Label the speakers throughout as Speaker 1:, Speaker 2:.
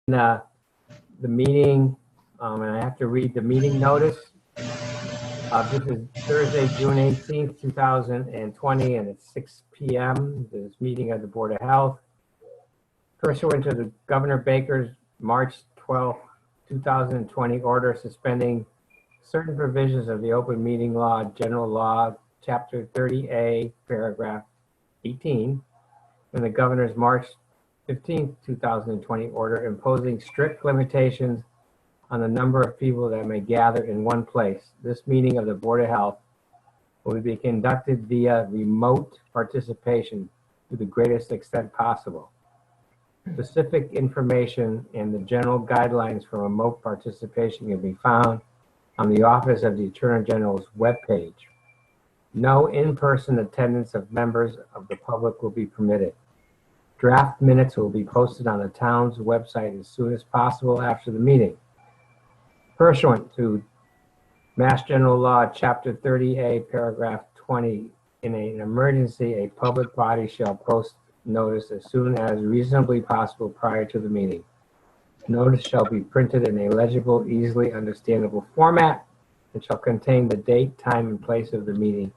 Speaker 1: the meeting, and I have to read the meeting notice. This is Thursday, June 18th, 2020, and it's 6 p.m. This meeting of the Board of Health. Pursuant to the Governor Baker's March 12th, 2020 order suspending certain provisions of the Open Meeting Law, General Law, Chapter 30A, Paragraph 18, and the Governor's March 15th, 2020 order imposing strict limitations on the number of people that may gather in one place. This meeting of the Board of Health will be conducted via remote participation to the greatest extent possible. Specific information and the general guidelines for remote participation can be found on the Office of the Attorney General's webpage. No in-person attendance of members of the public will be permitted. Draft minutes will be posted on the town's website as soon as possible after the meeting. Pursuant to Mass General Law, Chapter 30A, Paragraph 20, in an emergency, a public body shall post notice as soon as reasonably possible prior to the meeting. Notice shall be printed in a legible, easily understandable format and shall contain the date, time, and place of the meeting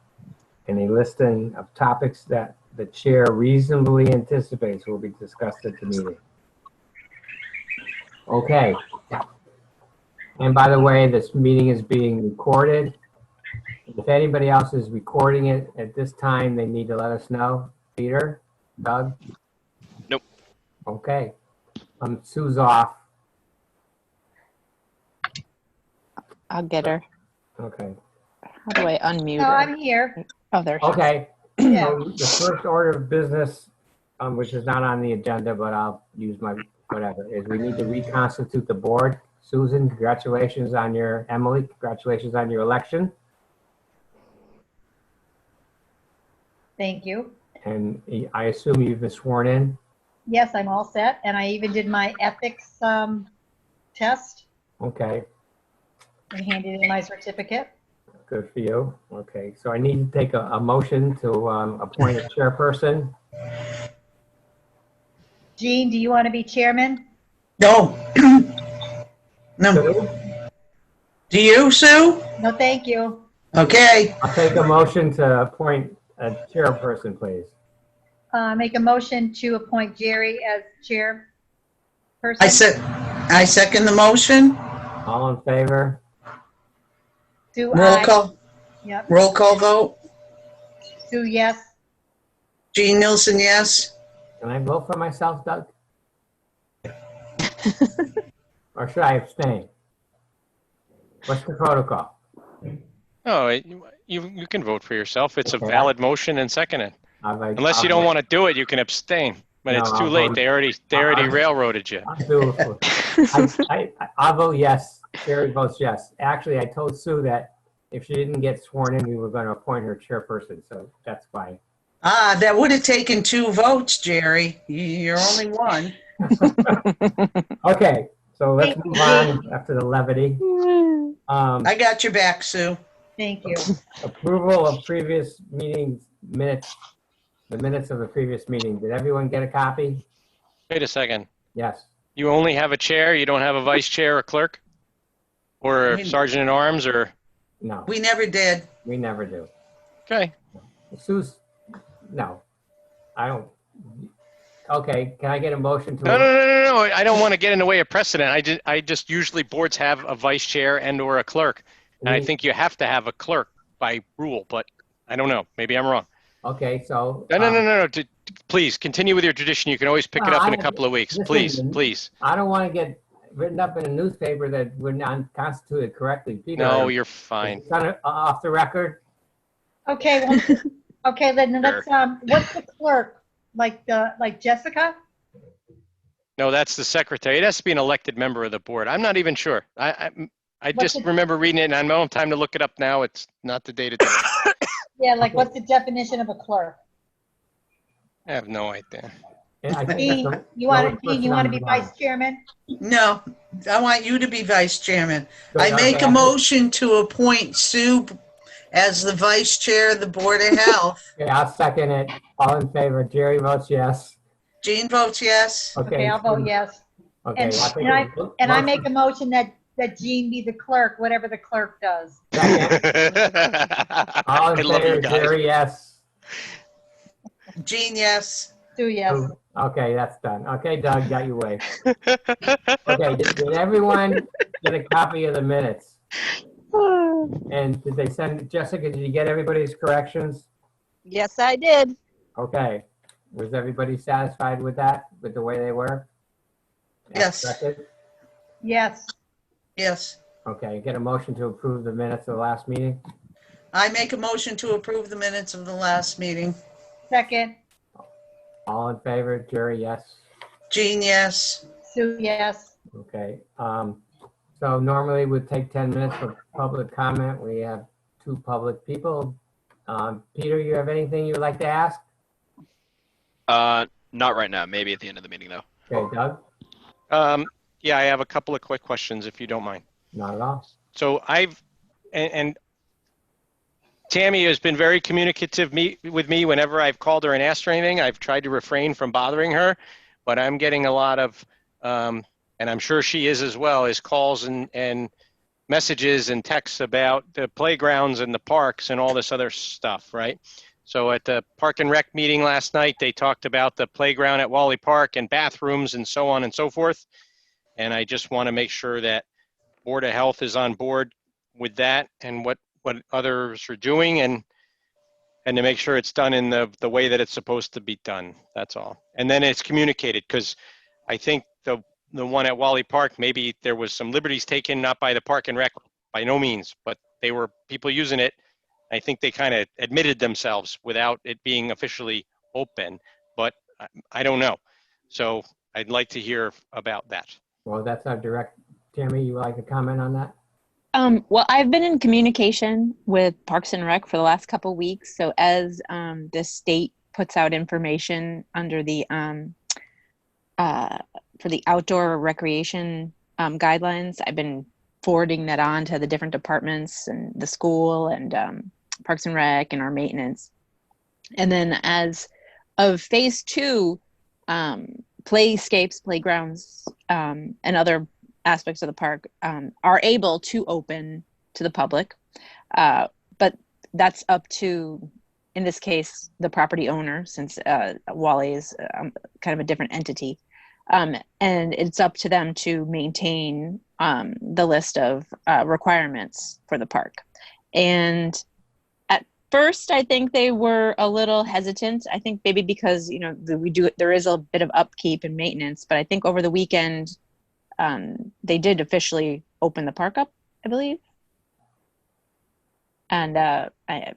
Speaker 1: and a listing of topics that the chair reasonably anticipates will be discussed at the meeting. Okay. And by the way, this meeting is being recorded. If anybody else is recording it at this time, they need to let us know. Peter? Doug?
Speaker 2: Nope.
Speaker 1: Okay. Sue's off.
Speaker 3: I'll get her.
Speaker 1: Okay.
Speaker 3: How do I unmute
Speaker 4: No,
Speaker 3: her?
Speaker 4: I'm here.
Speaker 3: Oh, there she is.
Speaker 1: Okay.
Speaker 4: Yeah.
Speaker 1: So the first order of business, which is not on the agenda, but I'll use my whatever, is we need to reconstitute the board. Susan, congratulations on your, Emily, congratulations on your election.
Speaker 4: Thank you.
Speaker 1: And I assume you've been sworn in?
Speaker 4: Yes, I'm all set. And I even did my ethics test
Speaker 1: Okay,
Speaker 4: and handed in my certificate.
Speaker 1: good for you. Okay, so I need to take a motion to appoint a chairperson.
Speaker 4: Jean, do you want to be chairman?
Speaker 5: No. No.
Speaker 1: Sue?
Speaker 5: Do you, Sue?
Speaker 4: No, thank you.
Speaker 5: Okay.
Speaker 1: I'll take a motion to appoint a chairperson, please.
Speaker 4: Make a motion to appoint Jerry as chairperson.
Speaker 5: I second the motion.
Speaker 1: All in favor?
Speaker 4: Sue,
Speaker 5: Roll
Speaker 4: aye.
Speaker 5: call.
Speaker 4: Yep.
Speaker 5: Roll call vote.
Speaker 4: Sue, yes.
Speaker 5: Jean Nielsen, yes.
Speaker 1: Can I vote for myself, Doug? Or should I abstain? What's the protocol?
Speaker 2: Oh, you can vote for yourself. It's a
Speaker 1: Okay.
Speaker 2: valid motion and second it. Unless you
Speaker 1: I'll
Speaker 2: don't want to do it, you can abstain. But
Speaker 1: No,
Speaker 2: it's too
Speaker 1: I'll
Speaker 2: late.
Speaker 1: vote.
Speaker 2: They already railroaded you.
Speaker 1: I'll do it. I'll vote yes. Jerry votes yes. Actually, I told Sue that if she didn't get sworn in, we were going to appoint her chairperson, so that's why.
Speaker 5: That would have taken 2 votes, Jerry. You're only one.
Speaker 1: Okay, so let's move on after the levity.
Speaker 5: I got your back, Sue.
Speaker 4: Thank you.
Speaker 1: Approval of previous meetings minutes, the minutes of the previous meeting. Did everyone get a copy?
Speaker 2: Wait a second.
Speaker 1: Yes.
Speaker 2: You only have a chair? You don't have a vice chair or clerk? Or a sergeant at arms or?
Speaker 1: No,
Speaker 5: We never did.
Speaker 1: we never do.
Speaker 2: Okay.
Speaker 1: Sue's, no, I don't. Okay, can I get a motion to?
Speaker 2: No. I don't want to get in the way of precedent. I just usually boards have a vice chair and or a clerk. And I think you have to have a clerk by rule, but I don't know. Maybe I'm wrong.
Speaker 1: Okay, so.
Speaker 2: No. Please continue with your tradition. You can always pick it up in a couple of weeks.
Speaker 1: Listen,
Speaker 2: Please.
Speaker 1: I don't want to get written up in a newspaper that we're not constituted correctly. Peter,
Speaker 2: No, you're fine.
Speaker 1: it's kind of off the record.
Speaker 4: Okay, well, okay, then let's, what's the clerk? Like Jessica?
Speaker 2: No, that's the secretary. It has to be an elected member of the board. I'm not even sure. I
Speaker 4: What's
Speaker 2: just remember reading it, and I don't have time to look it up now. It's not the day to do it.
Speaker 4: Yeah, like what's the definition of a clerk?
Speaker 2: I have no idea.
Speaker 1: And I think
Speaker 4: Jean,
Speaker 1: that's the
Speaker 4: you want
Speaker 1: lowest person
Speaker 4: to
Speaker 1: on
Speaker 4: be
Speaker 1: the line.
Speaker 4: vice chairman?
Speaker 5: No, I want you to be vice chairman.
Speaker 1: So
Speaker 5: I make a
Speaker 1: okay.
Speaker 5: motion to appoint Sue as the vice chair of the Board of Health.
Speaker 1: Okay, I'll second it. All in favor, Jerry votes yes.
Speaker 5: Jean votes yes.
Speaker 4: Okay, I'll vote yes.
Speaker 1: Okay.
Speaker 4: And,
Speaker 1: I think
Speaker 4: and
Speaker 1: it-
Speaker 4: I make a motion that Jean be the clerk, whatever the clerk does.
Speaker 1: Second. All
Speaker 2: I
Speaker 1: in
Speaker 2: love you
Speaker 1: favor,
Speaker 2: guys.
Speaker 1: Jerry, yes.
Speaker 5: Jean, yes.
Speaker 4: Sue, yes.
Speaker 1: Okay, that's done. Okay, Doug, got your way. Okay, did everyone get a copy of the minutes? And did they send, Jessica, did you get everybody's corrections?
Speaker 6: Yes, I did.
Speaker 1: Okay. Was everybody satisfied with that, with the way they were? As
Speaker 5: Yes.
Speaker 1: corrected?
Speaker 4: Yes.
Speaker 5: Yes.
Speaker 1: Okay, get a motion to approve the minutes of the last meeting?
Speaker 5: I make a motion to approve the minutes of the last meeting.
Speaker 4: Second,
Speaker 1: All in favor, Jerry, yes?
Speaker 5: Jean, yes.
Speaker 4: Sue, yes.
Speaker 1: Okay, so normally we'd take 10 minutes for public comment. We have 2 public people. Peter, you have anything you'd like to ask?
Speaker 7: Not right now. Maybe at the end of the meeting, though.
Speaker 1: Okay, Doug?
Speaker 2: Yeah, I have a couple of quick questions, if you don't mind.
Speaker 1: Not at all.
Speaker 2: So and Tammy has been very communicative with me whenever I've called her and asked her anything. I've tried to refrain from bothering her, but I'm getting a lot of, and I'm sure she is as well, is calls and messages and texts about the playgrounds and the parks and all this other stuff, right? So at the Park and Rec meeting last night, they talked about the playground at Wally Park and bathrooms and so on and so forth. And I just want to make sure that Board of Health is on board with that and what others are doing and to make sure it's done in the way that it's supposed to be done. That's all. And then it's communicated, because I think the one at Wally Park, maybe there was some liberties taken, not by the Park and Rec, by no means, but they were people using it. I think they kind of admitted themselves without it being officially open, but I don't know. So I'd like to hear about that.
Speaker 1: Well, that's our direct, Tammy, you would like to comment on that?
Speaker 3: Well, I've been in communication with Parks and Rec for the last couple of weeks. So as the state puts out information under the for the outdoor recreation guidelines, I've been forwarding that on to the different departments and the school and Parks and Rec and our maintenance. And then as of phase 2, playscapes, playgrounds, and other aspects of the park are able to open to the public. But that's up to, in this case, the property owner, since Wally is kind of a different entity. And it's up to them to maintain the list of requirements for the park. And at first, I think they were a little hesitant. I think maybe because, you know, there is a bit of upkeep and maintenance, but I think over the weekend, they did officially open the park up, I believe. And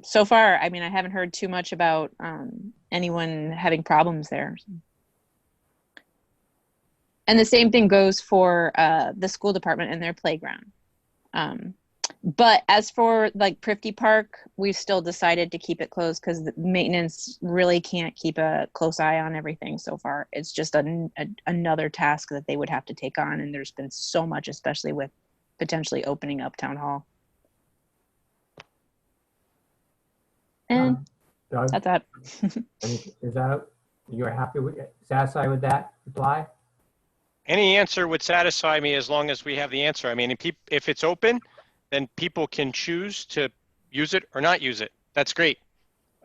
Speaker 3: so far, I mean, I haven't heard too much about anyone having problems there. And the same thing goes for the school department and their playground. But as for like Prifty Park, we've still decided to keep it closed because the maintenance really can't keep a close eye on everything so far. It's just another task that they would have to take on. And there's been so much, especially with potentially opening up Town Hall. And
Speaker 1: Doug,
Speaker 3: that's that.
Speaker 1: is that, you're happy with, satisfied with that reply?
Speaker 2: Any answer would satisfy me as long as we have the answer. I mean, if it's open, then people can choose to use it or not use it. That's great.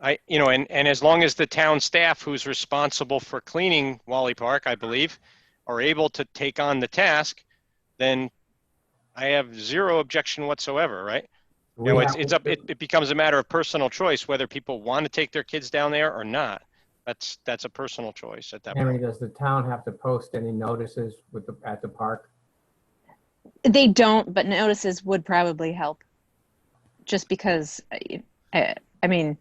Speaker 2: And as long as the town staff who's responsible for cleaning Wally Park, I believe, are able to take on the task, then I have zero objection whatsoever, right? It becomes a matter of personal choice whether people want to take their kids down there or not. That's a personal choice at that point.
Speaker 1: Henry, does the town have to post any notices at the park?
Speaker 3: They don't, but notices would probably help. Just because, I mean,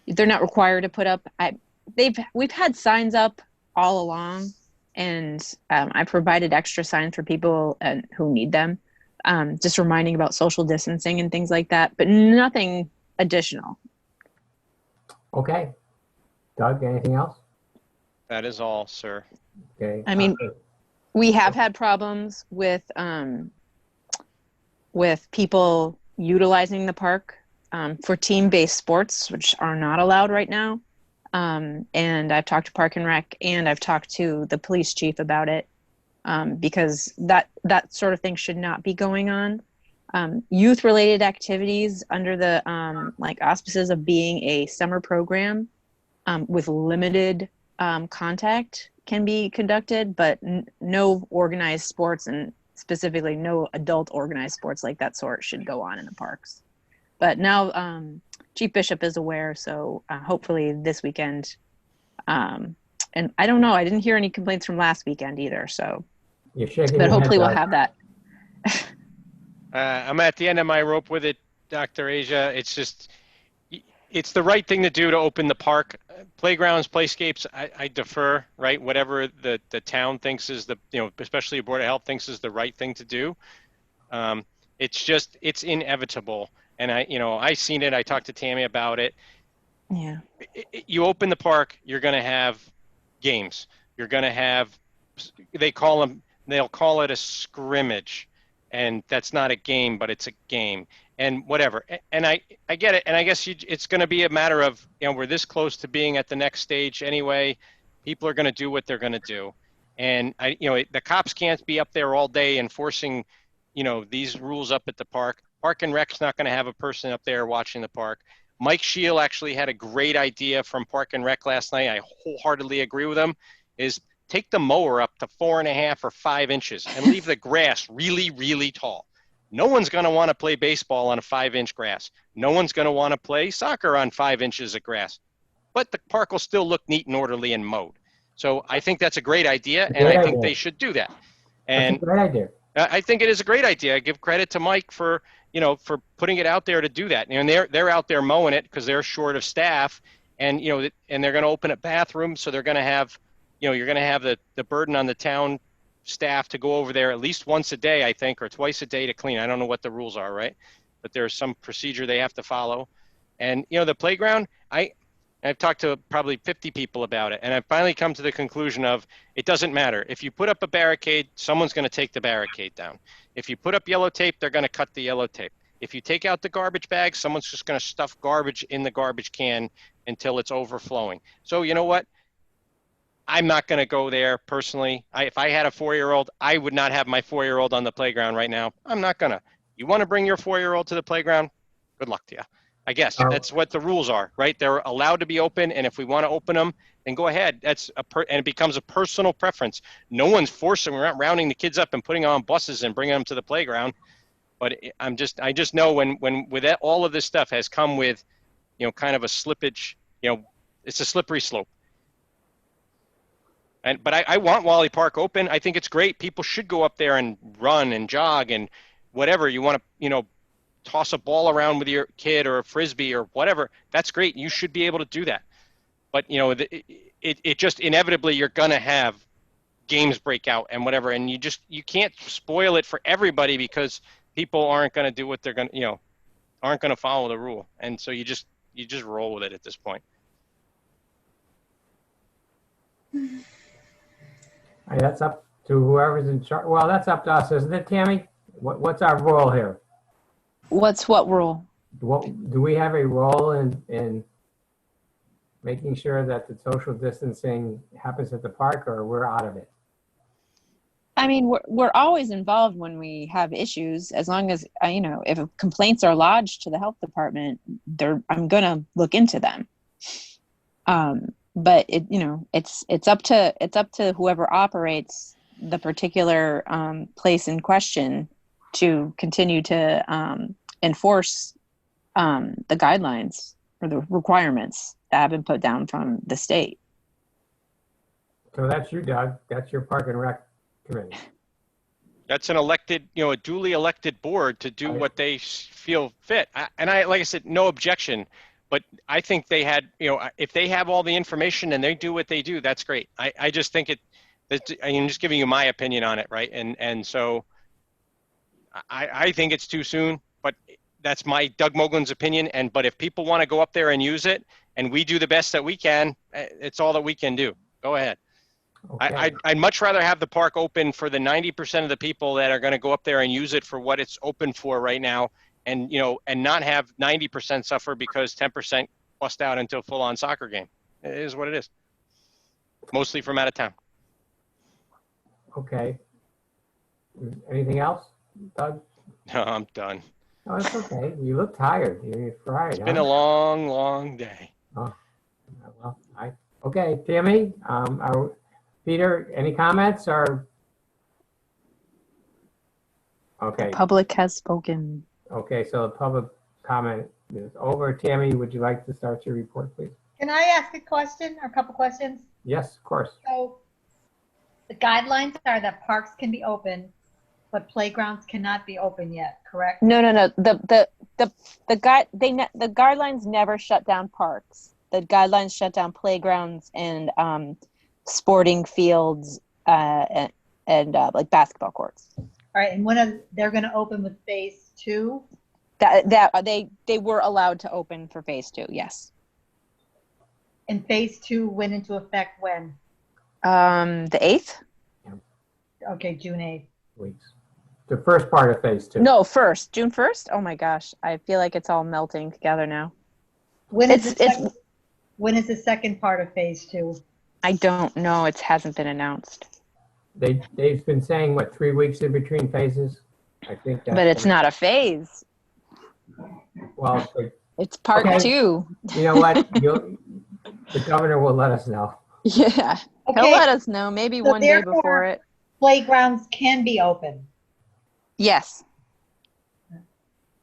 Speaker 3: they're not required to put up. We've had signs up all along, and I provided extra signs for people who need them, just reminding about social distancing and things like that, but nothing additional.
Speaker 1: Okay. Doug, anything else?
Speaker 2: That is all, sir.
Speaker 1: Okay.
Speaker 3: I mean, we have had problems with people utilizing the park for team-based sports, which are not allowed right now. And I've talked to Park and Rec, and I've talked to the police chief about it. because that sort of thing should not be going on. Youth-related activities under the like auspices of being a summer program with limited contact can be conducted, but no organized sports, and specifically no adult organized sports like that sort, should go on in the parks. But now Chief Bishop is aware, so hopefully this weekend. And I don't know, I didn't hear any complaints from last weekend either, so.
Speaker 1: You're shaking
Speaker 3: But
Speaker 1: your
Speaker 3: hopefully
Speaker 1: head,
Speaker 3: we'll
Speaker 1: Doug.
Speaker 3: have that.
Speaker 2: I'm at the end of my rope with it, Dr. Asia. It's just, it's the right thing to do to open the park. Playgrounds, playscapes, I defer, right? Whatever the town thinks is the, especially the Board of Health thinks is the right thing to do. It's just, it's inevitable. And I seen it. I talked to Tammy about it.
Speaker 3: Yeah.
Speaker 2: You open the park, you're going to have games. You're going to have, they'll call it a scrimmage. And that's not a game, but it's a game. And whatever. And I get it. And I guess it's going to be a matter of, we're this close to being at the next stage anyway. People are going to do what they're going to do. And the cops can't be up there all day enforcing, these rules up at the park. Park and Rec's not going to have a person up there watching the park. Mike Scheel actually had a great idea from Park and Rec last night. I wholeheartedly agree with him, is take the mower up to 4.5 or 5 inches and leave the grass really, really tall. No one's going to want to play baseball on a 5-inch grass. No one's going to want to play soccer on 5 inches of grass. But the park will still look neat and orderly and mowed. So I think that's a great idea, and I think they should do that. And
Speaker 1: That's a great idea.
Speaker 2: I think it is a great idea. I give credit to Mike for putting it out there to do that. And they're out there mowing it because they're short of staff, and and they're going to open up bathrooms, so they're going to have, you're going to have the burden on the town staff to go over there at least once a day, I think, or twice a day to clean. I don't know what the rules are, right? But there's some procedure they have to follow. And the playground, I've talked to probably 50 people about it, and I've finally come to the conclusion of it doesn't matter. If you put up a barricade, someone's going to take the barricade down. If you put up yellow tape, they're going to cut the yellow tape. If you take out the garbage bag, someone's just going to stuff garbage in the garbage can until it's overflowing. So you know what? I'm not going to go there personally. If I had a 4-year-old, I would not have my 4-year-old on the playground right now. I'm not going to. You want to bring your 4-year-old to the playground? Good luck to you. I guess that's what the rules are, right? They're allowed to be open, and if we want to open them, then go ahead. And it becomes a personal preference. No one's forcing, we're not rounding the kids up and putting them on buses and bringing them to the playground. But I just know when with that, all of this stuff has come with, kind of a slippage. It's a slippery slope. But I want Wally Park open. I think it's great. People should go up there and run and jog and whatever. You want to, toss a ball around with your kid or a Frisbee or whatever. That's great. You should be able to do that. But, it just inevitably you're going to have games break out and whatever. And you can't spoil it for everybody because people aren't going to do what they're going to, aren't going to follow the rule. And so you just roll with it at this point.
Speaker 1: That's up to whoever's in charge. Well, that's up to us, isn't it, Tammy? What's our role here?
Speaker 3: What's what rule?
Speaker 1: Do we have a role in making sure that the social distancing happens at the park, or we're out of it?
Speaker 3: I mean, we're always involved when we have issues, as long as, if complaints are lodged to the health department, I'm going to look into them. But it's up to whoever operates the particular place in question to continue to enforce the guidelines or the requirements that have been put down from the state.
Speaker 1: So that's you, Doug. That's your Park and Rec committee.
Speaker 2: That's an elected, a duly elected board to do what they feel fit. Like I said, no objection. But I think they had, if they have all the information and they do what they do, that's great. I just think I'm just giving you my opinion on it, right? And so I think it's too soon, but that's my Doug Moglen's opinion. But if people want to go up there and use it, and we do the best that we can, it's all that we can do. Go ahead. Okay. I'd much rather have the park open for the 90% of the people that are going to go up there and use it for what it's open for right now, and and not have 90% suffer because 10% bust out into a full-on soccer game. It is what it is. Mostly from out of town.
Speaker 1: Okay. Anything else, Doug?
Speaker 2: No, I'm done.
Speaker 1: Oh, it's okay. You look tired. You're fried,
Speaker 2: It's been a long, long day.
Speaker 1: Well, okay, Tammy, Peter, any comments or? Okay,
Speaker 3: Public has spoken.
Speaker 1: okay, so the public comment is over. Tammy, would you like to start your report, please?
Speaker 4: Can I ask a question or a couple questions?
Speaker 1: Yes, of course.
Speaker 4: So the guidelines are that parks can be open, but playgrounds cannot be open yet, correct?
Speaker 3: No. The guidelines never shut down parks. The guidelines shut down playgrounds and sporting fields and like basketball courts.
Speaker 4: All right, and they're going to open with phase 2?
Speaker 3: They were allowed to open for phase 2. Yes.
Speaker 4: And phase 2 went into effect when?
Speaker 3: The 8th?
Speaker 4: Okay, June 8th.
Speaker 1: Weeks. The first part of phase 2.
Speaker 3: No, June 1st. Oh my gosh, I feel like it's all melting together now.
Speaker 4: When is the second part of phase 2?
Speaker 3: I don't know. It hasn't been announced.
Speaker 1: They've been saying, what, 3 weeks in between phases? I think that's.
Speaker 3: But it's not a phase.
Speaker 1: Well,
Speaker 3: It's part
Speaker 1: Okay.
Speaker 3: 2.
Speaker 1: you know what? The governor will let us know.
Speaker 3: Yeah. He'll
Speaker 4: Okay,
Speaker 3: let us know. Maybe
Speaker 4: So
Speaker 3: one day
Speaker 4: therefore-
Speaker 3: before it.
Speaker 4: playgrounds can be open,
Speaker 3: Yes.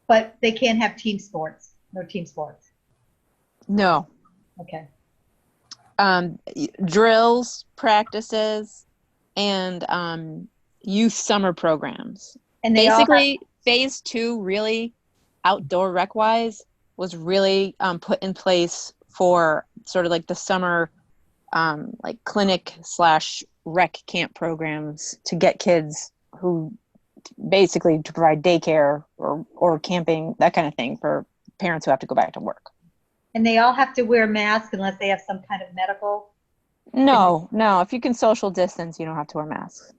Speaker 4: but they can't have team sports. No team sports.
Speaker 3: No.
Speaker 4: Okay.
Speaker 3: Drills, practices, and youth summer programs.
Speaker 4: And they all have,
Speaker 3: Basically, phase 2 really outdoor rec wise was really put in place for sort of like the summer like clinic / rec camp programs to get kids who basically to provide daycare or camping, that kind of thing for parents who have to go back to work.
Speaker 4: and they all have to wear masks unless they have some kind of medical.
Speaker 3: No, if you can social distance, you don't have to wear masks.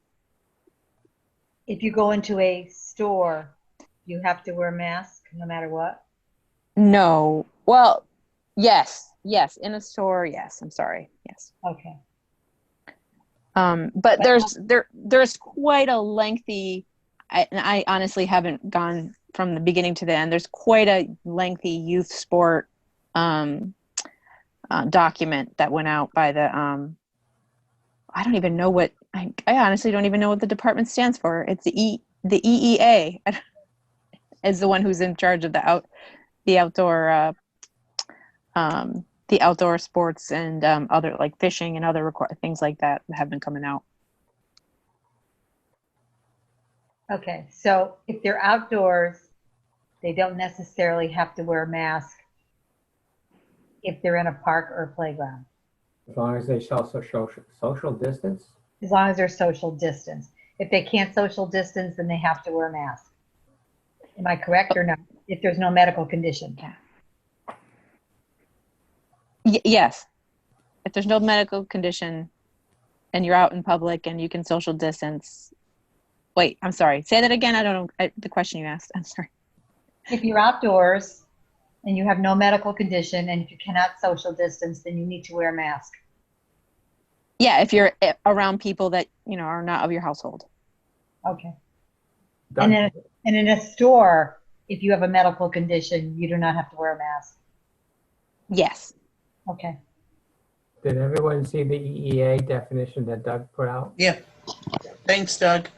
Speaker 4: If you go into a store, you have to wear a mask no matter what.
Speaker 3: No. Well, yes. In a store, yes. I'm sorry. Yes.
Speaker 4: Okay.
Speaker 3: But there's quite a lengthy, and I honestly haven't gone from the beginning to the end. There's quite a lengthy youth sport document that went out by the I don't even know what I honestly don't even know what the department stands for. It's the EEA is the one who's in charge of the outdoor sports and other like fishing and other things like that have been coming out.
Speaker 4: Okay. So if they're outdoors, they don't necessarily have to wear a mask if they're in a park or a playground,
Speaker 1: As long as they show social distance.
Speaker 4: as long as they're social distance. If they can't social distance, then they have to wear a mask. Am I correct or not? If there's no medical condition.
Speaker 3: Yes. If there's no medical condition and you're out in public and you can social distance. Wait, I'm sorry. Say that again. I don't know the question you asked. I'm sorry.
Speaker 4: If you're outdoors and you have no medical condition and if you cannot social distance, then you need to wear a mask.
Speaker 3: Yeah, if you're around people that, are not of your household.
Speaker 4: Okay.
Speaker 1: Doug?
Speaker 4: And in a store, if you have a medical condition, you do not have to wear a mask.
Speaker 3: Yes.
Speaker 4: Okay.
Speaker 1: Did everyone see the EEA definition that Doug put out?
Speaker 5: Yeah. Thanks, Doug.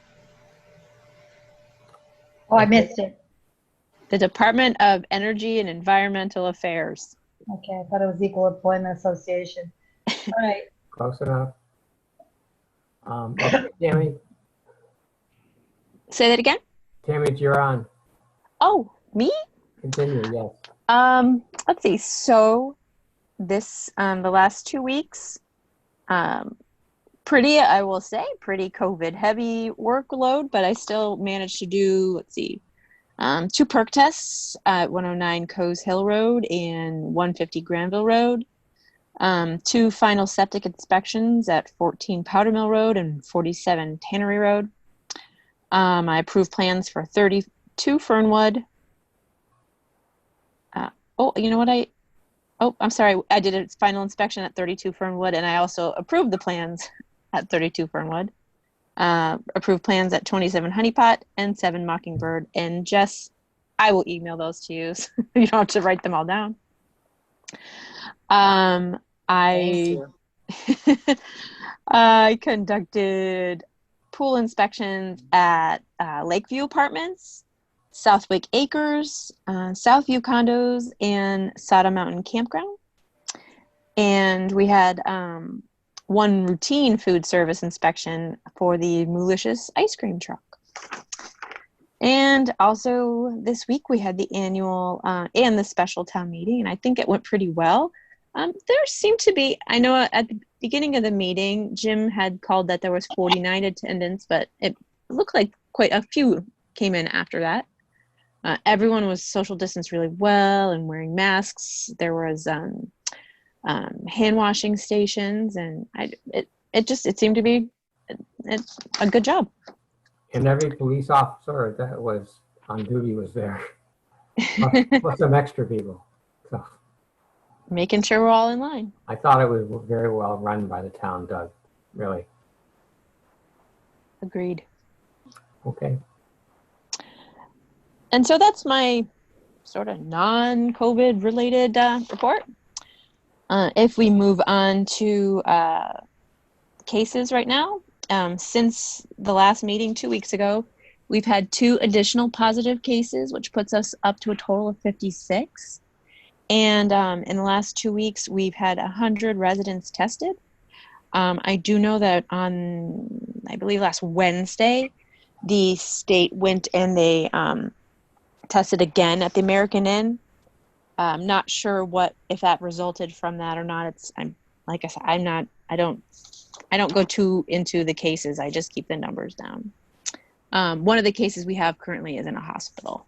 Speaker 4: Oh, I missed it.
Speaker 3: The Department of Energy and Environmental Affairs.
Speaker 4: Okay, I thought it was Equal Employment Association. All right.
Speaker 1: Close enough. Okay, Tammy,
Speaker 3: Say that again?
Speaker 1: Tammy, you're on.
Speaker 3: Oh, me?
Speaker 1: Continue, yes.
Speaker 3: Let's see. So this, the last 2 weeks, I will say, pretty COVID heavy workload, but I still managed to do, 2 perk tests at 109 Coes Hill Road and 150 Granville Road. 2 final septic inspections at 14 Powder Mill Road and 47 Tannery Road. I approved plans for 32 Fernwood. I'm sorry. I did a final inspection at 32 Fernwood, and I also approved the plans at 32 Fernwood. Approved plans at 27 Honeypot and 7 Mockingbird. And Jess, I will email those to you, so you don't have to write them all down.
Speaker 4: Thank
Speaker 3: I
Speaker 4: you.
Speaker 3: I conducted pool inspections at Lakeview Apartments, Southwick Acres, Southview Condos, and Sada Mountain Campground. And we had one routine food service inspection for the Moolicious ice cream truck. And also this week we had the annual and the special town meeting, and I think it went pretty well. There seemed to be, I know at the beginning of the meeting, Jim had called that there was 49 attendants, but it looked like quite a few came in after that. Everyone was social distanced really well and wearing masks. There was hand washing stations, and it seemed to be a good job.
Speaker 1: And every police officer that was on duty was there, plus some extra people. So
Speaker 3: Making sure we're all in line.
Speaker 1: I thought it was very well run by the town, Doug, really.
Speaker 3: Agreed.
Speaker 1: Okay.
Speaker 3: And so that's my sort of non-COVID related report. If we move on to cases right now, since the last meeting 2 weeks ago, we've had 2 additional positive cases, which puts us up to a total of 56. And in the last 2 weeks, we've had 100 residents tested. I do know that on, I believe last Wednesday, the state went and they tested again at the American Inn. I'm not sure if that resulted from that or not. Like I said, I don't go too into the cases. I just keep the numbers down. One of the cases we have currently is in a hospital.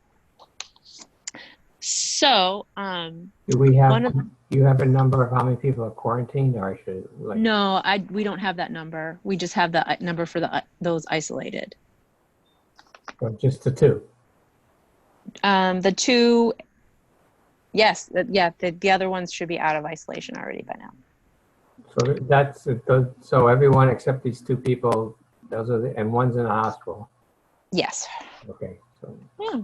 Speaker 3: So,
Speaker 1: Do we have, you have a number of how many people are quarantined, or I should like?
Speaker 3: no, we don't have that number. We just have the number for those isolated.
Speaker 1: Or just the 2?
Speaker 3: The 2, yes, the other ones should be out of isolation already by now.
Speaker 1: So that's, so everyone except these 2 people, those are and one's in a hospital.
Speaker 3: Yes.
Speaker 1: Okay. So,
Speaker 3: Yeah.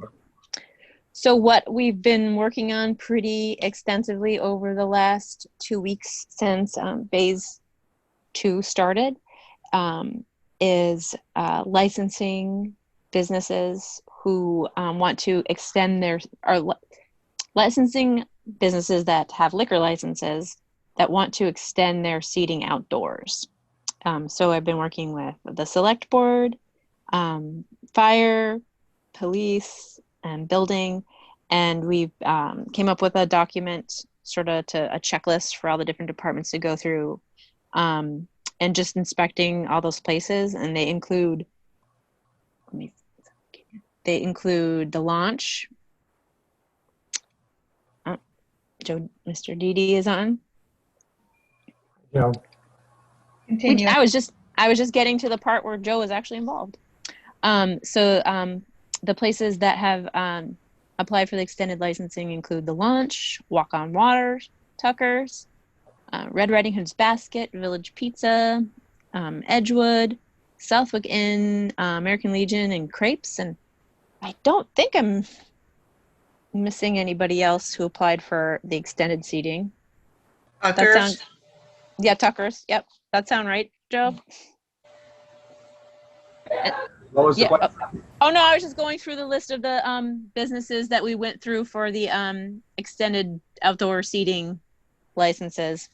Speaker 3: So what we've been working on pretty extensively over the last 2 weeks since phase 2 started is licensing businesses who want to extend licensing businesses that have liquor licenses that want to extend their seating outdoors. So I've been working with the select board, fire, police, and building, and we've came up with a document, sort of a checklist for all the different departments to go through, and just inspecting all those places. And they include, the launch. Mr. Didi is on.
Speaker 1: you know,
Speaker 4: Continue.
Speaker 3: I was just getting to the part where Joe was actually involved. The places that have applied for the extended licensing include the Launch, Walk on Water, Tucker's, Red Riding Hood's Basket, Village Pizza, Edgewood, Southwick Inn, American Legion, and Crepes. And I don't think I'm missing anybody else who applied for the extended seating.
Speaker 5: Tuckers?
Speaker 3: Yeah, Tucker's. Yep. That sound right, Joe?
Speaker 6: What was the
Speaker 3: Yeah.
Speaker 6: question?
Speaker 3: Oh no, I was just going through the list of the businesses that we went through for the extended outdoor seating licenses.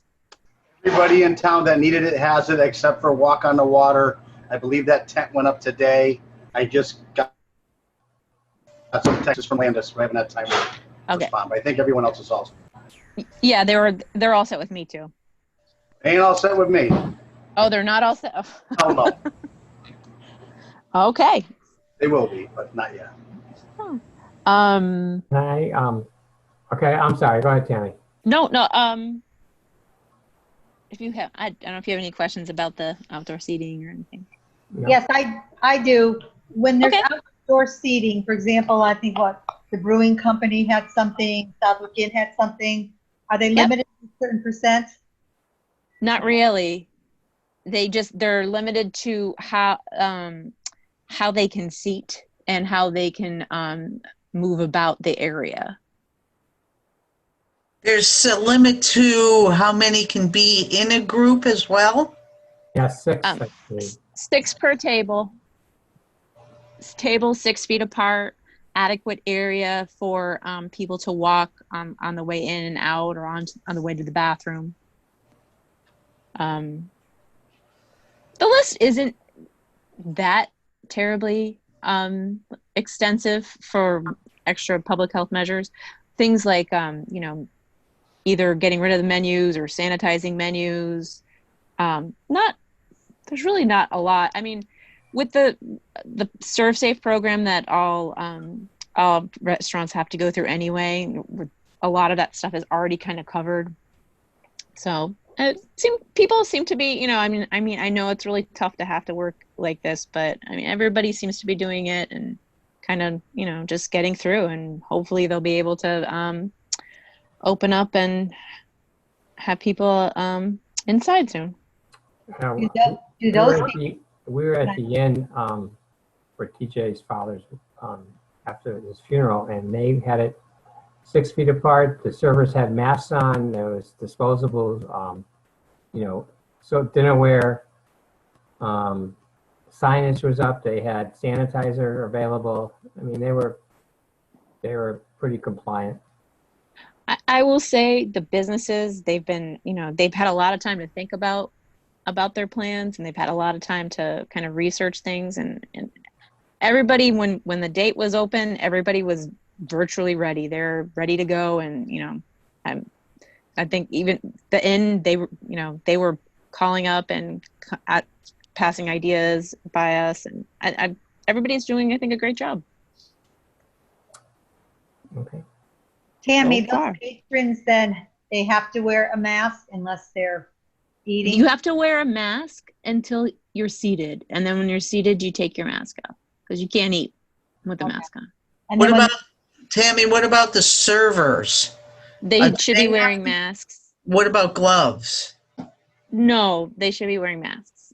Speaker 6: Everybody in town that needed it has it, except for Walk on the Water. I believe that tent went up today. I just got some texts from Landis, so I haven't had time to
Speaker 3: Okay.
Speaker 6: respond. But I think everyone else is all
Speaker 3: Yeah, they're all set with me too.
Speaker 6: ain't all set with me.
Speaker 3: Oh, they're not all set.
Speaker 6: Oh no,
Speaker 3: Okay.
Speaker 6: they will be, but not yet.
Speaker 1: okay, I'm sorry. Go ahead, Tammy.
Speaker 3: No. If you have, I don't know if you have any questions about the outdoor seating or anything.
Speaker 1: No?
Speaker 4: Yes, I do. When there's
Speaker 3: Okay.
Speaker 4: outdoor seating, for example, I think the brewing company had something, Southwick Inn had something. Are they
Speaker 3: Yep.
Speaker 4: limited to a certain percent?
Speaker 3: Not really. they're limited to how they can seat and how they can move about the area.
Speaker 5: There's a limit to how many can be in a group as well?
Speaker 1: Yeah, 6,
Speaker 3: Um,
Speaker 1: I believe.
Speaker 3: 6 per table. Table 6 feet apart. Adequate area for people to walk on the way in and out, or on the way to the bathroom. The list isn't that terribly extensive for extra public health measures. Things like, either getting rid of the menus or sanitizing menus. There's really not a lot. I mean, with the Serve Safe program that all restaurants have to go through anyway, a lot of that stuff is already kind of covered. So people seem to be, I mean, I know it's really tough to have to work like this, but I mean, everybody seems to be doing it and kind of, just getting through, and hopefully they'll be able to open up and have people inside soon.
Speaker 1: Now,
Speaker 4: Do those,
Speaker 1: we were at the inn for TJ's father's after his funeral, and they had it 6 feet apart. The servers had masks on. There was disposables, so dinnerware. Signage was up. They had sanitizer available. I mean, they were pretty compliant.
Speaker 3: I will say the businesses, they've been, they've had a lot of time to think about their plans, and they've had a lot of time to kind of research things, and everybody, when the date was open, everybody was virtually ready. They're ready to go. And, I think even the inn, they were calling up and passing ideas by us, and everybody's doing, I think, a great job.
Speaker 1: Okay.
Speaker 4: Tammy,
Speaker 3: So far.
Speaker 4: those patrons, then they have to wear a mask unless they're eating?
Speaker 3: You have to wear a mask until you're seated. And then when you're seated, you take your mask off, because you can't eat with a mask on.
Speaker 4: And
Speaker 5: What
Speaker 4: then when-
Speaker 5: about, Tammy, what about the servers?
Speaker 3: They should be
Speaker 5: they
Speaker 3: wearing
Speaker 5: have to-
Speaker 3: masks.
Speaker 5: What about gloves?
Speaker 3: No, they should be wearing masks.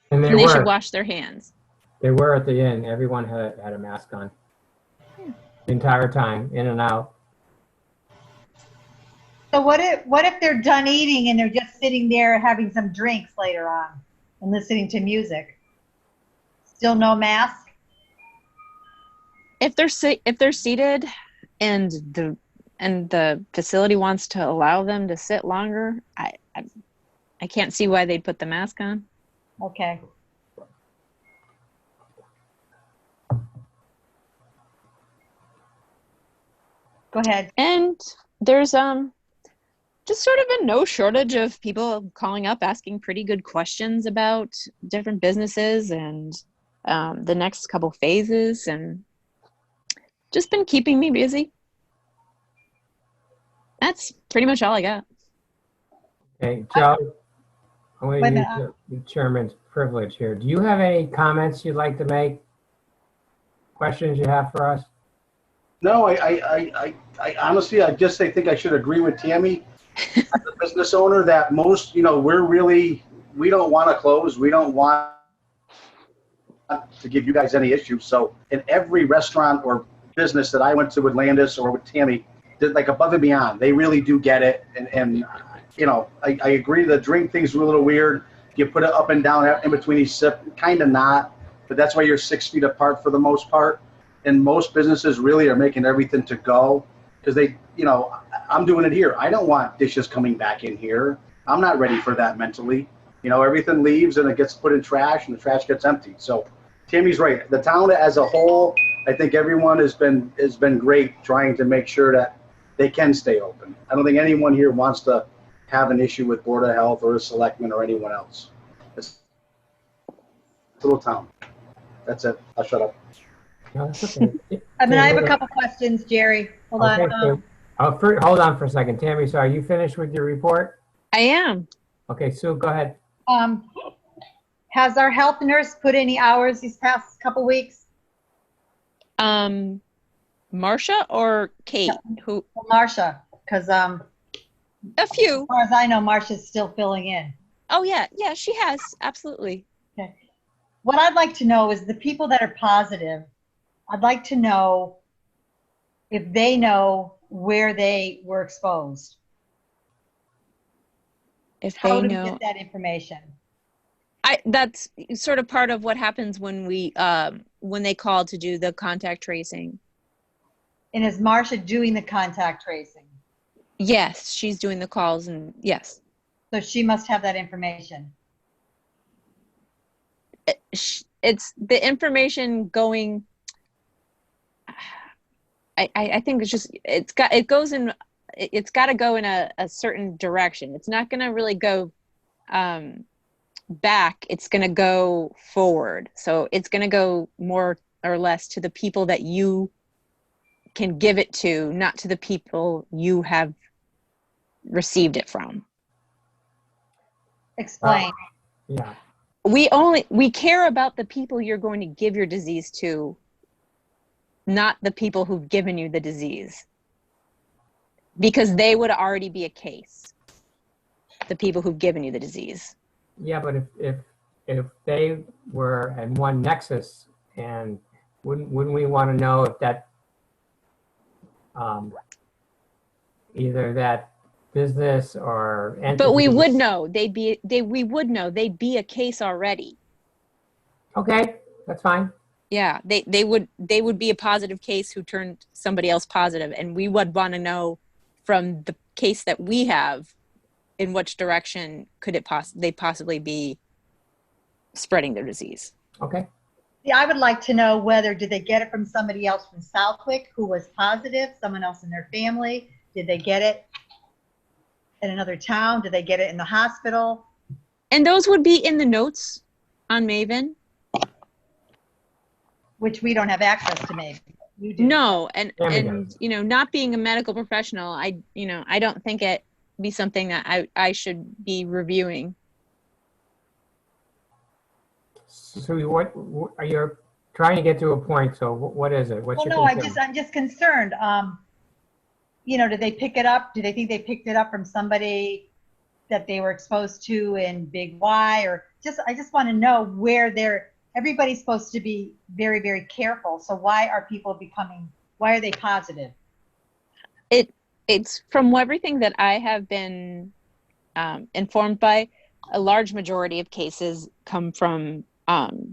Speaker 1: And
Speaker 3: And they should wash their hands.
Speaker 1: They were at the inn. Everyone had a mask on. The entire time, in and out.
Speaker 4: So what if they're done eating and they're just sitting there having some drinks later on and listening to music? Still no mask?
Speaker 3: If they're seated and the facility wants to allow them to sit longer, I can't see why they'd put the mask on.
Speaker 4: Okay. Go ahead.
Speaker 3: And there's just sort of a no shortage of people calling up asking pretty good questions about different businesses and the next couple phases, and just been keeping me busy. That's pretty much all I got.
Speaker 1: Okay, Joe, I'm
Speaker 4: Wait a
Speaker 1: going to
Speaker 4: minute.
Speaker 1: use the chairman's privilege here. Do you have any comments you'd like to make? Questions you have for us?
Speaker 6: No, I honestly, I think I should agree with Tammy, as a business owner, that most, we don't want to close. We don't want to give you guys any issues. So in every restaurant or business that I went to with Landis or with Tammy, did like above and beyond. They really do get it. And I agree the drink thing's a little weird. You put it up and down in between each sip, kind of not, but that's why you're 6 feet apart for the most part. And most businesses really are making everything to go, because they, I'm doing it here. I don't want dishes coming back in here. I'm not ready for that mentally. Everything leaves and it gets put in trash and the trash gets emptied. So Tammy's right. The town as a whole, I think everyone has been great trying to make sure that they can stay open. I don't think anyone here wants to have an issue with Board of Health or a selectman or anyone else. It's a little town. That's it. I'll shut up.
Speaker 1: No, that's okay.
Speaker 4: I have a couple questions, Jerry. Hold
Speaker 1: Okay,
Speaker 4: on.
Speaker 1: so, hold on for a second. Tammy, so are you finished with your report?
Speaker 3: I am.
Speaker 1: Okay, Sue, go ahead.
Speaker 4: Has our health nurse put any hours these past couple weeks?
Speaker 3: Marcia or Kate? Who?
Speaker 4: Marcia, because as
Speaker 3: A few.
Speaker 4: far as I know, Marcia's still filling in.
Speaker 3: Oh yeah, yeah, she has, absolutely.
Speaker 4: What I'd like to know is the people that are positive, I'd like to know if they know where they were exposed.
Speaker 3: If
Speaker 4: How
Speaker 3: they
Speaker 4: do we
Speaker 3: know,
Speaker 4: get that information?
Speaker 3: that's sort of part of what happens when when they call to do the contact tracing.
Speaker 4: And is Marcia doing the contact tracing?
Speaker 3: Yes, she's doing the calls, and yes.
Speaker 4: So she must have that information.
Speaker 3: It's the information going. I think it's just it's got to go in a certain direction. It's not going to really go back. It's going to go forward. So it's going to go more or less to the people that you can give it to, not to the people you have received it from.
Speaker 4: Explain.
Speaker 1: Yeah.
Speaker 3: We care about the people you're going to give your disease to, not the people who've given you the disease, because they would already be a case, the people who've given you the disease.
Speaker 1: Yeah, but if they were in one nexus, and wouldn't we want to know if that either that business or entity?
Speaker 3: But we would know we would know they'd be a case already.
Speaker 1: Okay, that's fine.
Speaker 3: Yeah, they would be a positive case who turned somebody else positive, and we would want to know from the case that we have in which direction could they possibly be spreading their disease.
Speaker 1: Okay.
Speaker 4: Yeah, I would like to know whether did they get it from somebody else from Southwick who was positive, someone else in their family? Did they get it in another town? Did they get it in the hospital?
Speaker 3: And those would be in the notes on Maven.
Speaker 4: Which we don't have access to, maybe. You do.
Speaker 3: No, and
Speaker 1: Maven does.
Speaker 3: you know, not being a medical professional, I don't think it be something that I should be reviewing.
Speaker 1: So what are you trying to get to a point? So what is it? What's
Speaker 4: Well,
Speaker 1: your
Speaker 4: no,
Speaker 1: concern?
Speaker 4: I'm just concerned. Did they pick it up? Do they think they picked it up from somebody that they were exposed to in Big Y, or I just want to know where everybody's supposed to be very, very careful. So why are they positive?
Speaker 3: It's from everything that I have been informed by, a large majority of cases come from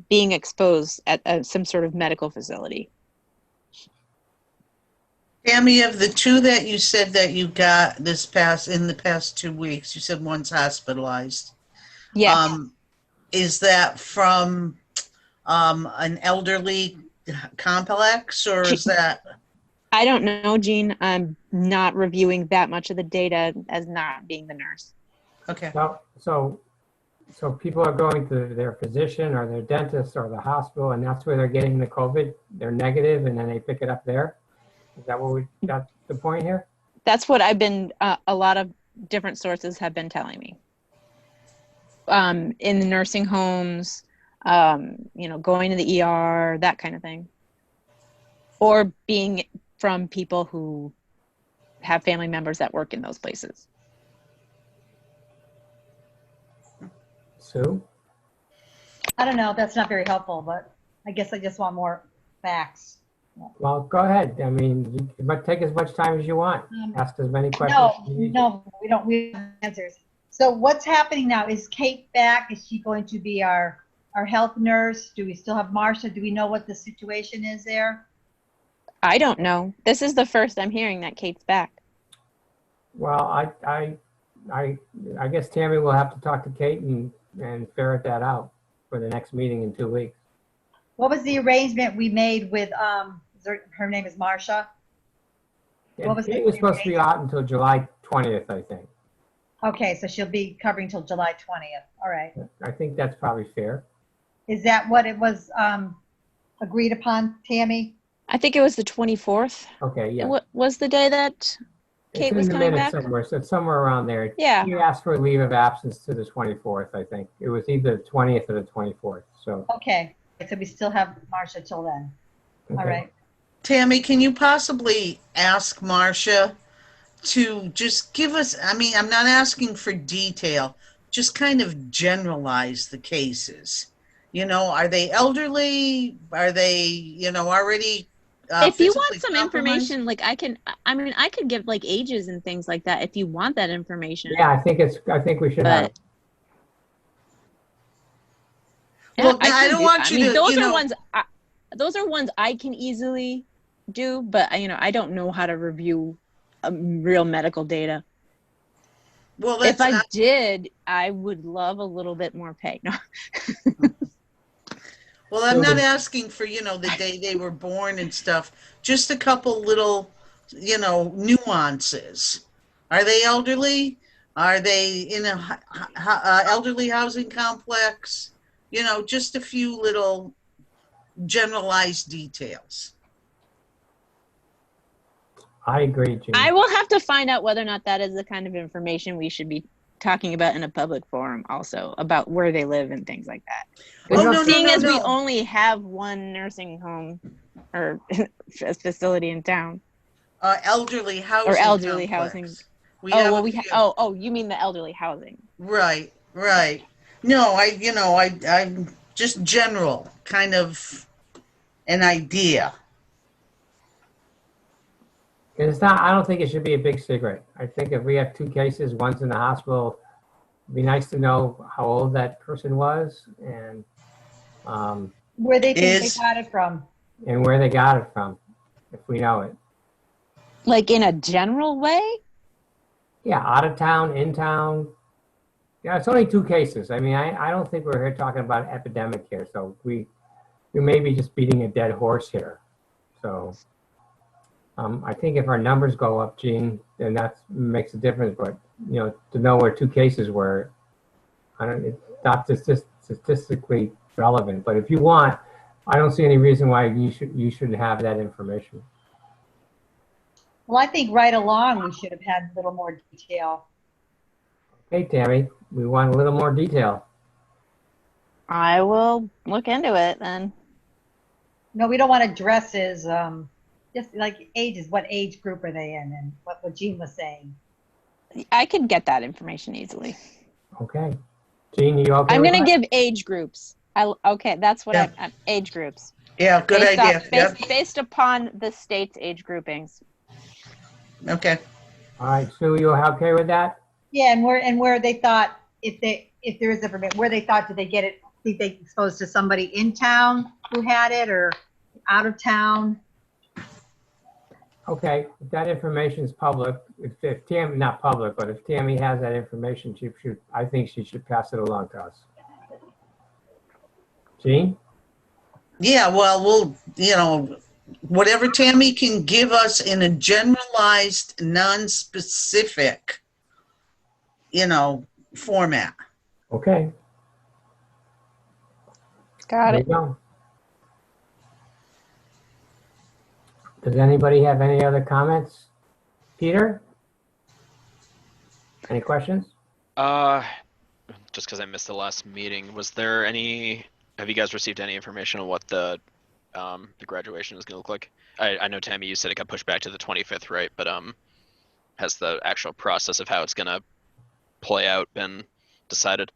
Speaker 3: being exposed at some sort of medical facility.
Speaker 5: Tammy, of the two that you said that you got in the past 2 weeks, you said one's hospitalized.
Speaker 3: Yes.
Speaker 5: Is that from an elderly complex, or is that?
Speaker 3: I don't know, Jean. I'm not reviewing that much of the data as not being the nurse.
Speaker 5: Okay.
Speaker 1: So people are going to their physician or their dentist or the hospital, and that's where they're getting the COVID. They're negative, and then they pick it up there. Is that what we got the point here?
Speaker 3: That's what I've been, a lot of different sources have been telling me. In the nursing homes, going to the ER, that kind of thing. Or being from people who have family members that work in those places.
Speaker 1: Sue?
Speaker 4: I don't know. That's not very helpful, but I guess I just want more facts.
Speaker 1: Well, go ahead. I mean, take as much time as you want. Ask as many questions as you need.
Speaker 4: No, we don't have answers. So what's happening now? Is Kate back? Is she going to be our health nurse? Do we still have Marcia? Do we know what the situation is there?
Speaker 3: I don't know. This is the first I'm hearing that Kate's back.
Speaker 1: Well, I guess Tammy will have to talk to Kate and ferret that out for the next meeting in 2 weeks.
Speaker 4: What was the arrangement we made with, her name is Marcia? What was
Speaker 1: Kate
Speaker 4: the
Speaker 1: was supposed to be out until July 20th, I think.
Speaker 4: Okay, so she'll be covering till July 20th. All right.
Speaker 1: I think that's probably fair.
Speaker 4: Is that what it was agreed upon, Tammy?
Speaker 3: I think it was the 24th.
Speaker 1: Okay, yeah.
Speaker 3: What was the day that Kate was
Speaker 1: It's in the
Speaker 3: coming
Speaker 1: minutes
Speaker 3: back?
Speaker 1: somewhere, so it's somewhere around there.
Speaker 3: Yeah.
Speaker 1: You asked for a leave of absence to the 24th, I think. It was either the 20th or the 24th, so.
Speaker 4: Okay, so we still have Marcia till then. All
Speaker 1: okay.
Speaker 4: right.
Speaker 5: Tammy, can you possibly ask Marcia to just give us, I mean, I'm not asking for detail, just kind of generalize the cases. You know, are they elderly? Are they, already
Speaker 3: If you want
Speaker 5: physically
Speaker 3: some
Speaker 5: compromised?
Speaker 3: information, like I could give like ages and things like that if you want that information.
Speaker 1: Yeah, I think we should have.
Speaker 3: But
Speaker 1: it.
Speaker 5: Well,
Speaker 3: I
Speaker 5: I
Speaker 3: can
Speaker 5: don't
Speaker 3: do,
Speaker 5: want
Speaker 3: I
Speaker 5: you
Speaker 3: mean,
Speaker 5: to,
Speaker 3: those are ones I can easily do, but I don't know how to review real medical data.
Speaker 5: well,
Speaker 3: If
Speaker 5: that's,
Speaker 3: I did, I would love a little bit more pay. No.
Speaker 5: well, I'm not asking for, the day they were born and stuff, just a couple little, nuances. Are they elderly? Are they in a elderly housing complex? Just a few little generalized details.
Speaker 1: I agree, Gene.
Speaker 3: I will have to find out whether or not that is the kind of information we should be talking about in a public forum also, about where they live and things like that.
Speaker 5: Oh, no,
Speaker 3: Seeing as we
Speaker 5: no.
Speaker 3: only have one nursing home or facility in town.
Speaker 5: Elderly housing
Speaker 3: Or elderly
Speaker 5: complex.
Speaker 3: housing. You mean the elderly housing.
Speaker 5: Right. No, I'm just general, kind of an idea.
Speaker 1: It's not, I don't think it should be a big secret. I think if we have 2 cases, one's in the hospital, it'd be nice to know how old that person was and
Speaker 4: Where they think
Speaker 5: Is-
Speaker 4: they got it from.
Speaker 1: where they got it from, if we know it.
Speaker 3: Like in a general way?
Speaker 1: Yeah, out of town, in town. Yeah, it's only 2 cases. I mean, I don't think we're here talking about an epidemic here, so we may be just beating a dead horse here. So I think if our numbers go up, Gene, then that makes a difference. But to know where 2 cases were, it's not statistically relevant. But if you want, I don't see any reason why you shouldn't have that information.
Speaker 4: Well, I think right along we should have had a little more detail.
Speaker 1: Hey, Tammy, we want a little more detail.
Speaker 3: I will look into it then.
Speaker 4: No, we don't want addresses, just like ages, what age group are they in and what Jean was saying.
Speaker 3: I could get that information easily.
Speaker 1: Okay. Gene, you okay?
Speaker 3: I'm
Speaker 1: with
Speaker 3: going to
Speaker 1: that?
Speaker 3: give age groups. Okay, that's what
Speaker 5: Yeah.
Speaker 3: age groups.
Speaker 5: Yeah, good idea. Yep.
Speaker 3: Based upon the state's age groupings.
Speaker 5: Okay.
Speaker 1: All right, Sue, you okay with that?
Speaker 4: Yeah, and where they thought if there is information, where they thought did they get it? Think they exposed to somebody in town who had it or out of town?
Speaker 1: Okay, if that information is public, if Tammy, not public, but if Tammy has that information, I think she should pass it along to us. Gene?
Speaker 5: Yeah, well, we'll, whatever Tammy can give us in a generalized, non-specific, format.
Speaker 1: Okay.
Speaker 3: Got
Speaker 1: There
Speaker 3: it.
Speaker 1: you go. Does anybody have any other comments? Peter? Any questions?
Speaker 7: Just because I missed the last meeting, have you guys received any information on what the graduation is going to look like? I know, Tammy, you said it got pushed back to the 25th, right? But has the actual process of how it's going to play out been decided?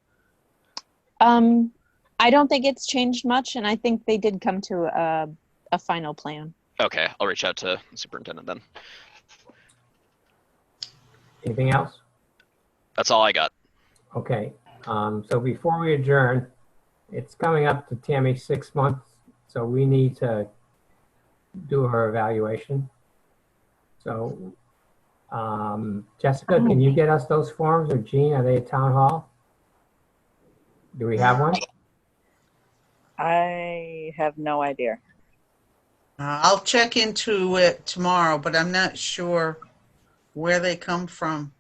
Speaker 3: I don't think it's changed much, and I think they did come to a final plan.
Speaker 7: Okay, I'll reach out to the superintendent then.
Speaker 1: Anything else?
Speaker 7: That's all I got.
Speaker 1: Okay, so before we adjourn, it's coming up to Tammy's 6 months, so we need to do her evaluation. So, Jessica, can you get us those forms, or Jean, are they at Town Hall? Do we have one?
Speaker 8: I have no idea.
Speaker 5: I'll check into it tomorrow, but I'm not sure where they come from.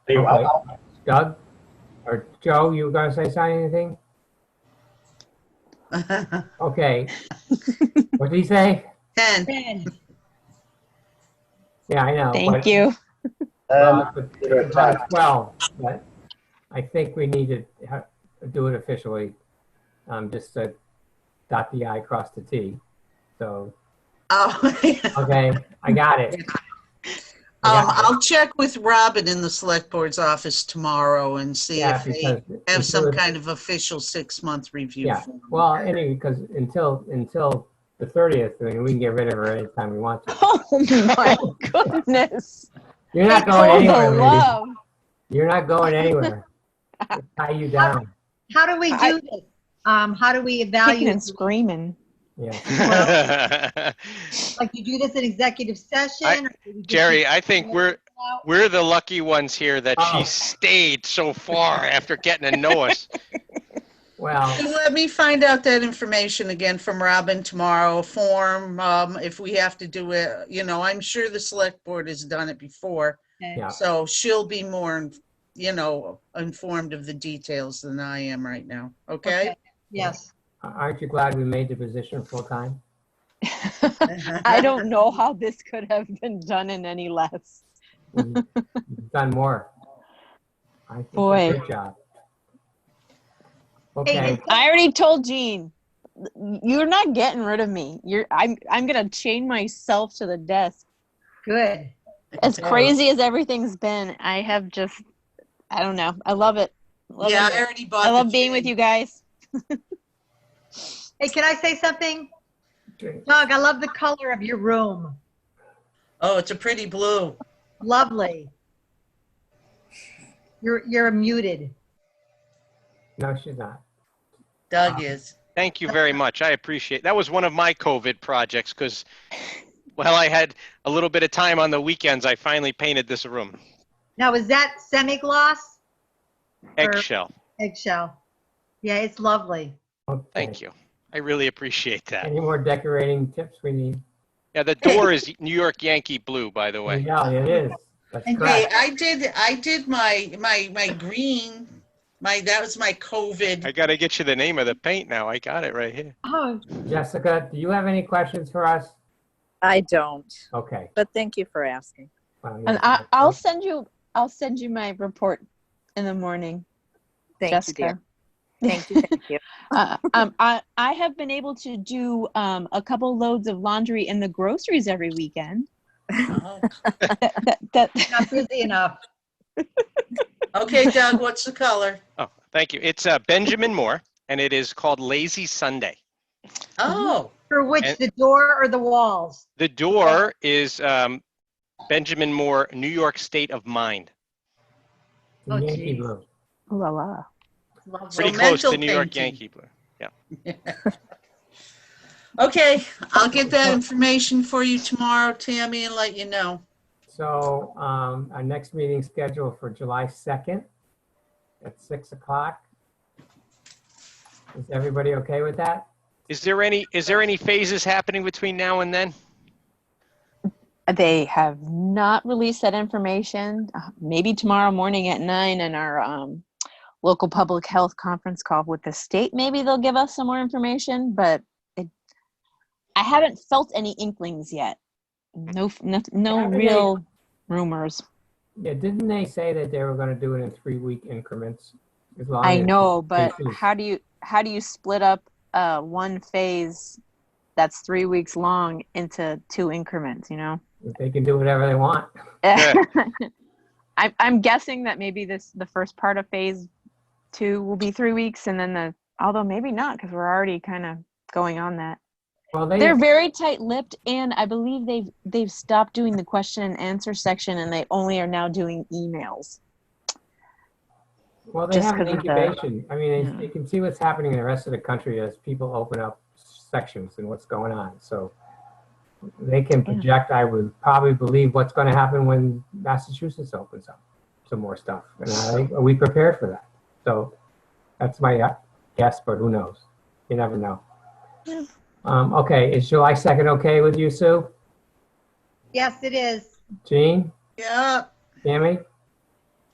Speaker 1: Okay. Doug or Joe, you gonna say anything? Okay. What did he say?
Speaker 5: 10.
Speaker 4: Ben,
Speaker 1: Yeah, I know.
Speaker 3: Thank
Speaker 1: but-
Speaker 3: you.
Speaker 1: It's about 12, but I think we need to do it officially, just to dot the I, cross the T. So,
Speaker 5: Oh,
Speaker 1: okay, I got it.
Speaker 5: I'll check with Robin in the select board's office tomorrow and see
Speaker 1: Yeah,
Speaker 5: if they
Speaker 1: because
Speaker 5: have
Speaker 1: until
Speaker 5: some
Speaker 1: it-
Speaker 5: kind of official 6-month review.
Speaker 1: Yeah,
Speaker 5: form.
Speaker 1: well, anyway, because until the 30th, I mean, we can get rid of her anytime we want to.
Speaker 3: Oh my goodness.
Speaker 1: You're not
Speaker 3: For
Speaker 1: going
Speaker 3: the
Speaker 1: anywhere, lady.
Speaker 3: love.
Speaker 1: You're not going anywhere. We'll tie you down.
Speaker 4: How do we do this? How do we
Speaker 3: Kicking
Speaker 4: evaluate?
Speaker 3: and screaming.
Speaker 1: Yeah.
Speaker 4: Like, you do this in executive session? or do we just
Speaker 2: Jerry,
Speaker 4: do-
Speaker 2: I think we're the lucky ones here that
Speaker 1: Oh.
Speaker 2: she stayed so far after getting to know us.
Speaker 1: Well,
Speaker 5: So let me find out that information again from Robin tomorrow, form, if we have to do it, I'm sure the select board has done it before.
Speaker 4: Okay.
Speaker 1: yeah.
Speaker 5: So she'll be more, informed of the details than I am right now. Okay?
Speaker 4: Yes.
Speaker 1: Aren't you glad we made the position full-time?
Speaker 3: I don't know how this could have been done in any less.
Speaker 1: You've done more. I think
Speaker 3: Boy.
Speaker 1: Good job. Okay,
Speaker 4: Hey,
Speaker 3: I already told Jean, you're not getting rid of me. I'm gonna chain myself to the desk.
Speaker 4: good.
Speaker 3: As
Speaker 1: Okay.
Speaker 3: crazy as everything's been, I don't know. I love it.
Speaker 5: Yeah, I already bought
Speaker 3: I
Speaker 5: the
Speaker 3: love being with
Speaker 5: chain.
Speaker 3: you guys.
Speaker 4: Hey, can I say something? Doug, I love the color of your room.
Speaker 5: Oh, it's a pretty blue.
Speaker 4: Lovely. You're muted.
Speaker 1: no, she's not.
Speaker 5: Doug is.
Speaker 2: Thank you very much. I appreciate that. Was one of my COVID projects because, well, I had a little bit of time on the weekends. I finally painted this room.
Speaker 4: Now, is that semi-gloss?
Speaker 2: Eggshell.
Speaker 4: Eggshell. Yeah, it's lovely.
Speaker 1: Okay.
Speaker 2: Thank you. I really appreciate that.
Speaker 1: Any more decorating tips we need?
Speaker 2: Yeah, the door is New York Yankee blue, by the way.
Speaker 1: Yeah, it is. That's
Speaker 4: And
Speaker 5: Hey,
Speaker 1: correct.
Speaker 5: I did my green, that was my COVID.
Speaker 2: I got to get you the name of the paint now. I got it right here.
Speaker 4: Oh,
Speaker 1: Jessica, do you have any questions for us?
Speaker 8: I don't,
Speaker 1: Okay.
Speaker 8: but thank you for asking.
Speaker 1: Well,
Speaker 3: And
Speaker 1: yeah.
Speaker 3: I'll send you my report in the morning,
Speaker 8: Thank you, dear.
Speaker 3: Jessica.
Speaker 8: Thank you, thank you.
Speaker 3: I have been able to do a couple loads of laundry in the groceries every weekend.
Speaker 5: Oh.
Speaker 3: That
Speaker 4: not busy enough.
Speaker 5: Okay, Doug, what's the color?
Speaker 2: Oh, thank you. It's Benjamin Moore, and it is called Lazy Sunday.
Speaker 5: Oh,
Speaker 4: For which,
Speaker 2: And-
Speaker 4: the door or the walls?
Speaker 2: The door is Benjamin Moore, New York State of Mind.
Speaker 4: Oh,
Speaker 1: Yankee
Speaker 4: geez.
Speaker 1: blue.
Speaker 3: la la.
Speaker 4: Lovely.
Speaker 5: So
Speaker 2: Pretty close to
Speaker 5: mental
Speaker 2: New York
Speaker 5: painting.
Speaker 2: Yankee blue. Yeah.
Speaker 5: okay. I'll get that information for you tomorrow, Tammy, and let you know.
Speaker 1: So our next meeting scheduled for July 2nd at 6 o'clock. Is everybody okay with that?
Speaker 2: Is there any phases happening between now and then?
Speaker 3: They have not released that information. Maybe tomorrow morning at 9 in our local public health conference call with the state. Maybe they'll give us some more information, but I haven't felt any inklings yet. No
Speaker 1: Haven't
Speaker 3: real rumors.
Speaker 1: Yeah, didn't they say that they were going to do it in 3-week increments? As long
Speaker 3: I
Speaker 1: as
Speaker 3: know, but
Speaker 1: cases-
Speaker 3: how do you split up one phase that's 3 weeks long into 2 increments?
Speaker 1: They can do whatever they want.
Speaker 3: I'm guessing that maybe the first part of phase 2 will be 3 weeks, and then although maybe not, because we're already kind of going on that.
Speaker 1: Well,
Speaker 3: They're very tight-lipped, and I believe they've stopped doing the question and answer section, and they only are now doing emails.
Speaker 1: Well, they
Speaker 3: Just
Speaker 1: have an
Speaker 3: 'cause of the-
Speaker 1: incubation. I mean,
Speaker 3: Yeah.
Speaker 1: you can see what's happening in the rest of the country as people open up sections and what's going on. So they can project, I would probably believe, what's going to happen when Massachusetts opens up some more stuff. And are we prepared for that? So that's my guess, but who knows? You never know.
Speaker 3: Yeah.
Speaker 1: Okay, is July 2nd okay with you, Sue?
Speaker 4: Yes, it is.
Speaker 1: Jean?
Speaker 5: Yeah.
Speaker 1: Tammy?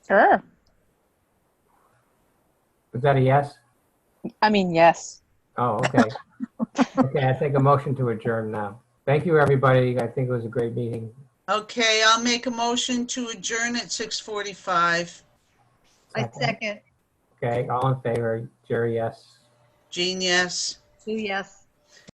Speaker 3: Sure.
Speaker 1: Was that a yes?
Speaker 3: I mean, yes.
Speaker 1: Oh, okay. Okay, I take a motion to adjourn now. Thank you, everybody. I think it was a great meeting.
Speaker 5: Okay, I'll make a motion to adjourn at 6:45.
Speaker 4: I second.
Speaker 1: Okay, all in favor? Jerry, yes.
Speaker 5: Jean, yes.
Speaker 4: Sue, yes.